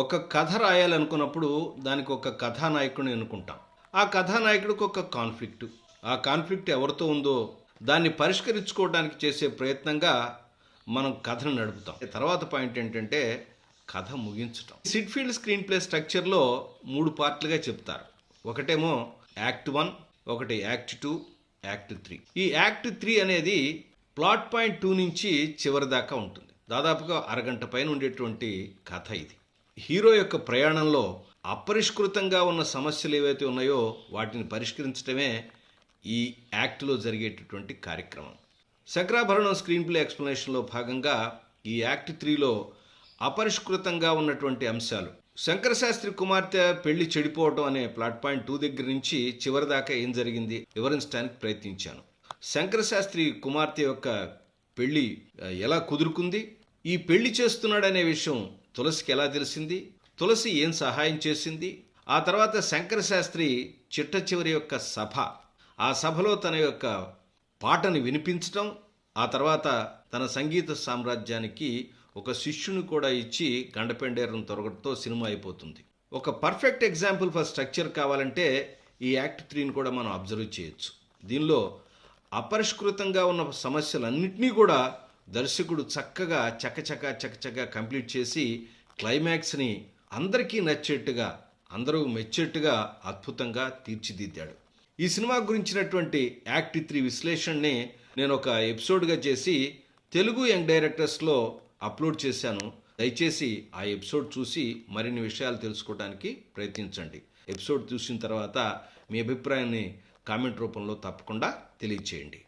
ఒక కథ రాయాలనుకున్నప్పుడు దానికి ఒక కథానాయకుడిని అనుకుంటాం. ఆ కథానాయకుడికి ఒక కాన్ఫ్లిక్ట్. ఆ కాన్ఫ్లిక్ట్ ఎవరితో ఉందో దాన్ని పరిష్కరించుకోవడానికి చేసే ప్రయత్నంగా మనం కథను నడుపుతాం. తర్వాత పాయింట్ ఏంటంటే కథ ముగించటం. సిడ్ఫీల్డ్ స్క్రీన్ ప్లే స్ట్రక్చర్లో 3 పార్ట్లుగా చెప్తారు. ఒకటేమో యాక్ట్ 1, ఒకటి యాక్ట్ 2, యాక్ట్ 3. ఈ యాక్ట్ 3 అనేది ప్లాట్ పాయింట్ 2 నుంచి చివరి దాకా ఉంటుంది. దాదాపుగా అరగంట పైన ఉండేటువంటి కథ ఇది. హీరో యొక్క ప్రయాణంలో అపరిష్కృతంగా ఉన్న సమస్యలు ఏవైతే ఉన్నాయో వాటిని పరిష్కరించడమే ఈ యాక్ట్లో జరిగేటటువంటి కార్యక్రమం. శంకరాభరణం స్క్రీన్ ప్లే ఎక్స్ప్లెనేషన్లో భాగంగా ఈ యాక్ట్ 3లో అపరిష్కృతంగా ఉన్నటువంటి అంశాలు, శంకరశాస్త్రి కుమార్తె పెళ్లి చెడిపోవటం అనే ప్లాట్ పాయింట్ 2 దగ్గర నుంచి చివరి దాకా ఏం జరిగింది వివరించడానికి ప్రయత్నించాను. శంకరశాస్త్రి కుమార్తె యొక్క పెళ్లి ఎలా కుదురుకుంది, ఈ పెళ్లి చేస్తున్నాడనే విషయం తులసికి ఎలా తెలిసింది, తులసి ఏం సహాయం చేసింది, ఆ తర్వాత శంకరశాస్త్రి చిట్ట చివరి యొక్క సభ, ఆ సభలో తన యొక్క పాటని వినిపించటం, ఆ తర్వాత తన సంగీత సామ్రాజ్యానికి ఒక శిష్యుని కూడా ఇచ్చి గండపెండేరం తొరగటంతో సినిమా అయిపోతుంది. ఒక పర్ఫెక్ట్ ఎగ్జాంపుల్ ఫర్ స్ట్రక్చర్ కావాలంటే ఈ యాక్ట్ 3ని కూడా మనం అబ్జర్వ్ చేయొచ్చు. దీనిలో అపరిష్కృతంగా ఉన్న సమస్యలన్నింటినీ కూడా దర్శకుడు చక్కగా చకచకా కంప్లీట్ చేసి క్లైమాక్స్ని అందరికీ నచ్చేట్టుగా, అందరూ మెచ్చేట్టుగా అద్భుతంగా తీర్చిదిద్దాడు. ఈ సినిమా గురించినటువంటి యాక్ట్ 3 విశ్లేషణని నేను ఒక ఎపిసోడ్గా చేసి తెలుగు యంగ్ డైరెక్టర్స్లో అప్లోడ్ చేశాను. దయచేసి ఆ ఎపిసోడ్ చూసి మరిన్ని విషయాలు తెలుసుకోవడానికి ప్రయత్నించండి. ఎపిసోడ్ చూసిన తర్వాత మీ అభిప్రాయాన్ని కామెంట్ రూపంలో తప్పకుండా తెలియచేయండి.